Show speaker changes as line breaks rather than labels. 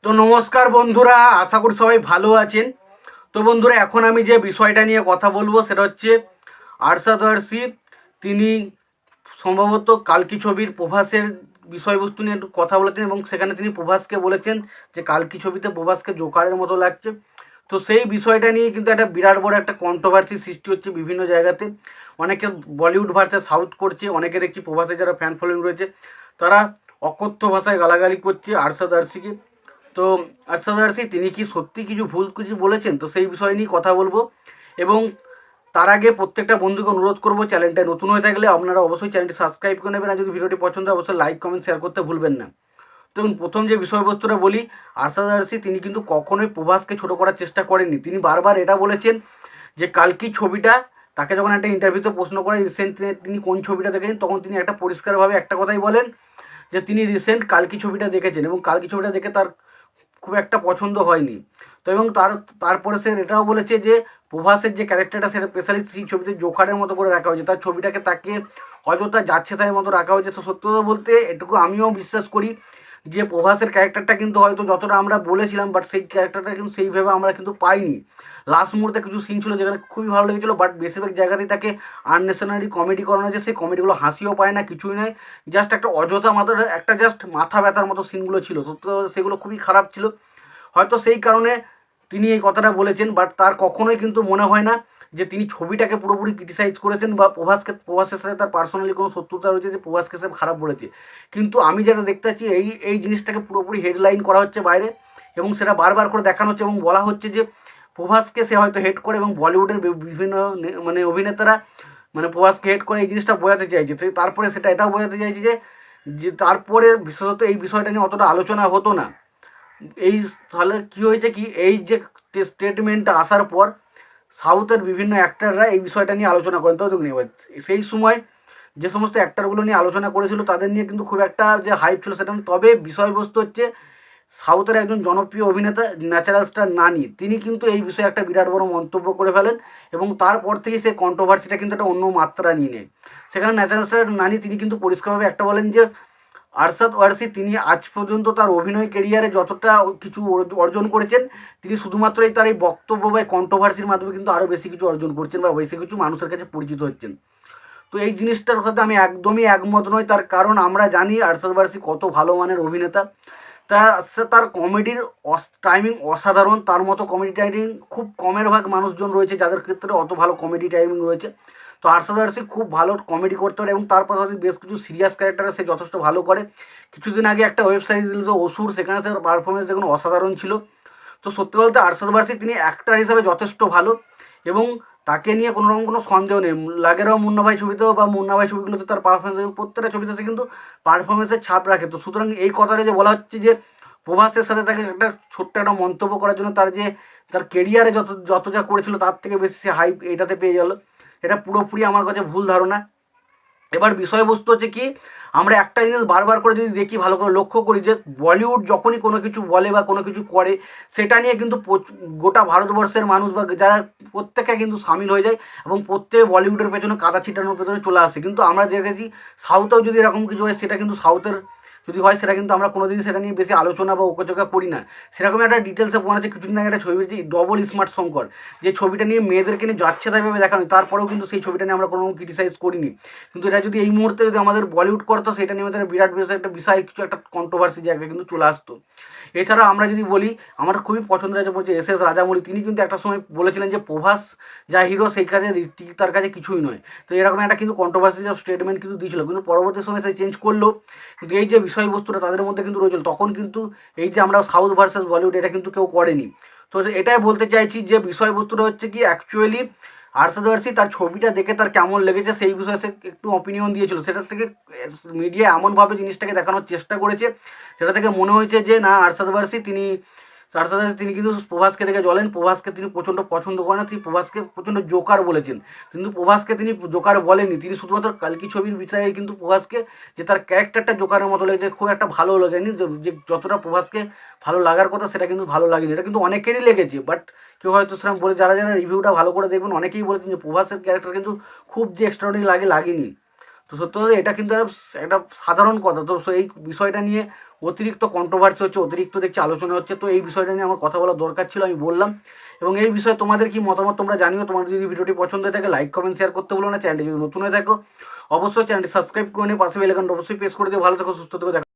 তো নমস্কার বন্ধুরা, আশা করি সবাই ভালো আছেন। তো বন্ধুরা, এখন আমি যে বিষয়টা নিয়ে কথা বলবো সেটা হচ্ছে আরশাদ ওয়ারসি। তিনি সম্ভবত কালকি ছবির প্রভাসের বিষয়বস্তু নিয়ে একটু কথা বলেছেন এবং সেখানে তিনি প্রভাসকে বলেছেন যে কালকি ছবিতে প্রভাসকে জোকারের মতো লাগছে। তো সেই বিষয়টা নিয়ে কিন্তু একটা বিরাট বড় একটা কন্ট্রোভার্সি সৃষ্টি হচ্ছে বিভিন্ন জায়গাতে। অনেকে বলিউড ভার্সেস সাউথ করছে, অনেকে দেখছি প্রভাসের যারা ফ্যান ফলোয়িং রয়েছে তারা অকথ্য ভাষায় গালাগালি করছে আরশাদ ওয়ারসিকে। তো আরশাদ ওয়ারসি তিনি কি সত্যি কিছু ভুল কিছু বলেছেন, তো সেই বিষয় নিয়ে কথা বলবো। এবং তার আগে প্রত্যেকটা বন্ধুকে অনুরোধ করবো, চ্যানেলটা নতুন হয়ে থাকলে আপনারা অবশ্যই চ্যানেলটি সাবস্ক্রাইব করে নেবেন, আর যদি ভিডিওটি পছন্দ হয় অবশ্যই লাইক কমেন্ট শেয়ার করতে ভুলবেন না। দেখুন, প্রথম যে বিষয়বস্তুটা বলি, আরশাদ ওয়ারসি তিনি কিন্তু কখনোই প্রভাসকে ছোট করার চেষ্টা করেননি। তিনি বারবার এটা বলেছেন যে কালকি ছবিটা, তাকে যখন একটা ইন্টারভিউতে প্রশ্ন করে রিসেন্ট তিনি কোন ছবিটা দেখেছেন, তখন তিনি একটা পরিষ্কারভাবে একটা কথাই বলেন যে তিনি রিসেন্ট কালকি ছবিটা দেখেছেন এবং কালকি ছবিটা দেখে তার খুব একটা পছন্দ হয়নি। তো এবং তারপরে সে এটাও বলেছে যে প্রভাসের যে ক্যারেক্টারটা সেটা স্পেশালি সেই ছবিতে জোকারের মতো করে রাখা হয়েছে, তার ছবিটাকে তাকে অযথা যাচ্ছে তাই মতো রাখা হয়েছে। তো সত্য কথা বলতে এটুকু আমিও বিশ্বাস করি যে প্রভাসের ক্যারেক্টারটা কিন্তু হয়তো যতটা আমরা বলেছিলাম, বাট সেই ক্যারেক্টারটা কিন্তু সেইভাবে আমরা কিন্তু পাইনি। লাস্ট মুহূর্তে কিছু সিন ছিল যেখানে খুবই ভালো লেগেছিলো, বাট বেশিরভাগ জায়গাতেই তাকে আননেসেসারি কমেডি করানো হয়েছে। সেই কমেডিগুলো হাসিও পায় না, কিছুই নয়, জাস্ট একটা অযথা একটা জাস্ট মাথা ব্যথার মতো সিনগুলো ছিল। সত্য কথা সেগুলো খুবই খারাপ ছিল। হয়তো সেই কারণে তিনি এই কথাটা বলেছেন, বাট তার কখনোই কিন্তু মনে হয় না যে তিনি ছবিটাকে পুরোপুরি ক্রিটিসাইজ করেছেন বা প্রভাসের সাথে তার পার্সোনালি কোনো শত্রুতা রয়েছে যে প্রভাসকে সে খারাপ বলেছে। কিন্তু আমি যেটা দেখতে পাচ্ছি এই এই জিনিসটাকে পুরোপুরি হেডলাইন করা হচ্ছে বাইরে, এবং সেটা বারবার করে দেখানো হচ্ছে এবং বলা হচ্ছে যে প্রভাসকে সে হয়তো হেড করে, এবং বলিউডের বিভিন্ন মানে অভিনেতারা মানে প্রভাসকে হেড করে, এই জিনিসটা বোঝাতে চাইছে। তারপরে সেটা এটাও বোঝাতে চাইছে যে যে তারপরে বিশেষত এই বিষয়টা নিয়ে অতটা আলোচনা হতো না। এই তাহলে কী হয়েছে কি, এই যে স্টেটমেন্টটা আসার পর সাউথের বিভিন্ন অ্যাক্টাররা এই বিষয়টা নিয়ে আলোচনা করেন। তো দেখুন, এবার সেই সময় যে সমস্ত অ্যাক্টারগুলো নিয়ে আলোচনা করেছিল তাদের নিয়ে কিন্তু খুব একটা যে হাইপ ছিল সেটা না। তবে বিষয়বস্তু হচ্ছে সাউথের একজন জনপ্রিয় অভিনেতা ন্যাচারাল স্টার নানি, তিনি কিন্তু এই বিষয়ে একটা বিরাট বড় মন্তব্য করে ফেলেন এবং তারপর থেকেই সে কন্ট্রোভার্সিটা কিন্তু একটা অন্য মাত্রা নিয়ে নেয়। সেখানে ন্যাচারাল স্টার নানি তিনি কিন্তু পরিষ্কারভাবে একটা বলেন যে আরশাদ ওয়ারসি তিনি আজ পর্যন্ত তার অভিনয় কেরিয়ারে যতটা কিছু অর্জন করেছেন, তিনি শুধুমাত্রই তার এই বক্তব্য বা কন্ট্রোভার্সির মাধ্যমে কিন্তু আরও বেশি কিছু অর্জন করছেন বা বেশি কিছু মানুষের কাছে পরিচিত হচ্ছেন। তো এই জিনিসটার সাথে আমি একদমই একমত নই। তার কারণ আমরা জানি আরশাদ ওয়ারসি কত ভালো মানের অভিনেতা। তার কমেডির টাইমিং অসাধারণ। তার মতো কমেডি টাইমিং খুব কমের ভাগ মানুষজন রয়েছে যাদের ক্ষেত্রে অত ভালো কমেডি টাইমিং রয়েছে। তো আরশাদ ওয়ারসি খুব ভালো কমেডি করতে পারে এবং তার পাশাপাশি বেশ কিছু সিরিয়াস ক্যারেক্টারে সে যথেষ্ট ভালো করে। কিছুদিন আগে একটা ওয়েব সিরিজ রিলিজ অসুর, সেখানে সে পারফরমেন্স দেখুন অসাধারণ ছিল। তো সত্যি বলতে আরশাদ ওয়ারসি তিনি অ্যাক্টর হিসাবে যথেষ্ট ভালো এবং তাকে নিয়ে কোনো রকম কোনো সন্দেহ নেই। লাগেরাও মুন্না ভাই ছবিতেও বা মুন্না ভাই ছবিগুলোতে তার পারফরমেন্স প্রত্যেকটা ছবিতে সে কিন্তু পারফরমেন্সের ছাপ রাখে। তো সুতরাং এই কথাটা যে বলা হচ্ছে যে প্রভাসের সাথে তাকে একটা ছোট্ট একটা মন্তব্য করার জন্য তার কেরিয়ারে যত যত যা করেছিল তার থেকে বেশি সে হাইপ এটাতে পেয়ে গেল, এটা পুরোপুরি আমার কাছে ভুল ধারণা। এবার বিষয়বস্তু হচ্ছে কি, আমরা একটা জিনিস বারবার করে যদি দেখি, ভালো করে লক্ষ্য করি যে বলিউড যখনই কোনো কিছু বলে বা কোনো কিছু করে সেটা নিয়ে কিন্তু গোটা ভারতবর্ষের মানুষ বা যারা প্রত্যেকে কিন্তু সামিল হয়ে যায় এবং প্রত্যেকে বলিউডের পেছনে কাদা ছিটানোর পেছনে চলে আসে। কিন্তু আমরা দেখেছি সাউথেও যদি এরকম কিছু হয় সেটা কিন্তু সাউথের যদি হয় সেটা কিন্তু আমরা কোনো দিন সেটা নিয়ে বেশি আলোচনা বা ওকচকা করি না। সেরকম একটা ডিটেলসে মনে হচ্ছে কিছুদিন আগে একটা ছবি হয়েছে ডবল স্মার্ট শঙ্কর, যে ছবিটা নিয়ে মেয়েদেরকে নিয়ে যাচ্ছে তাইভাবে দেখানো, তারপরেও কিন্তু সেই ছবিটা নিয়ে আমরা কোনো ক্রিটিসাইজ করিনি। কিন্তু এটা যদি এই মুহূর্তে যদি আমাদের বলিউড করতো সেটা নিয়ে আমাদের বিরাট বিরাট একটা বিষয় কিছু একটা কন্ট্রোভার্সি জায়গায় কিন্তু চলে আসতো। এছাড়া আমরা যদি বলি, আমার খুবই পছন্দের আছে বলছে এস রাজামৌলি, তিনি কিন্তু একটা সময় বলেছিলেন যে প্রভাস যা হিরো সেই কাজে ঋত্বিক তার কাছে কিছুই নয়। তো এরকম একটা কিন্তু কন্ট্রোভার্সি স্টেটমেন্ট কিন্তু দিয়েছিল, কিন্তু পরবর্তী সময় সে চেঞ্জ করলো। কিন্তু এই যে বিষয়বস্তুটা তাদের মধ্যে কিন্তু রয়েছিল তখন কিন্তু এই যে আমরা সাউথ ভার্সেস বলিউড এটা কিন্তু কেউ করেনি। তো এটাই বলতে চাইছি যে বিষয়বস্তুটা হচ্ছে কি অ্যাকচুয়ালি আরশাদ ওয়ারসি তার ছবিটা দেখে তার কেমন লেগেছে সেই বিষয়ে সে একটু অপিনিয়ন দিয়েছিল, সেটা থেকে মিডিয়া এমনভাবে জিনিসটাকে দেখানোর চেষ্টা করেছে সেটা থেকে মনে হয়েছে যে না আরশাদ ওয়ারসি তিনি কিন্তু প্রভাসকে দেখে জ্বলেন, প্রভাসকে তিনি প্রচণ্ড পছন্দ করেন না, তিনি প্রভাসকে প্রচণ্ড জোকার বলেছেন। কিন্তু প্রভাসকে তিনি জোকার বলেননি, তিনি শুধুমাত্র কালকি ছবির বিষয়ে কিন্তু প্রভাসকে যে তার ক্যারেক্টারটা জোকারের মতো লেগেছে, খুব একটা ভালো লাগেনি। যে যতটা প্রভাসকে ভালো লাগার কথা সেটা কিন্তু ভালো লাগেনি, এটা কিন্তু অনেকেরই লেগেছে। বাট কেউ হয়তো সেরকম বলে, যারা যারা রিভিউটা ভালো করে দেখবেন অনেকেই বলেছেন যে প্রভাসের ক্যারেক্টার কিন্তু খুব যে এক্সট্রাঅর্ডিনারি লাগেনি। তো সত্যি কথা এটা কিন্তু একটা সাধারণ কথা। তো এই বিষয়টা নিয়ে অতিরিক্ত কন্ট্রোভার্সি হচ্ছে, অতিরিক্ত দেখছি আলোচনা হচ্ছে। তো এই বিষয়টা নিয়ে আমার কথা বলার দরকার ছিল, আমি বললাম। এবং এই বিষয়ে তোমাদের কি মতামত তোমরা জানিও। তোমাদের যদি ভিডিওটি পছন্দ হয়ে থাকে লাইক কমেন্ট শেয়ার করতে বলো না। চ্যানেলটি যদি নতুন হয়ে থাকো অবশ্যই চ্যানেলটি সাবস্ক্রাইব করে নিয়ে পাশে বেল আইকনটা অবশ্যই প্রেস করে দিও। ভালো থেকো, সুস্থ থেকো।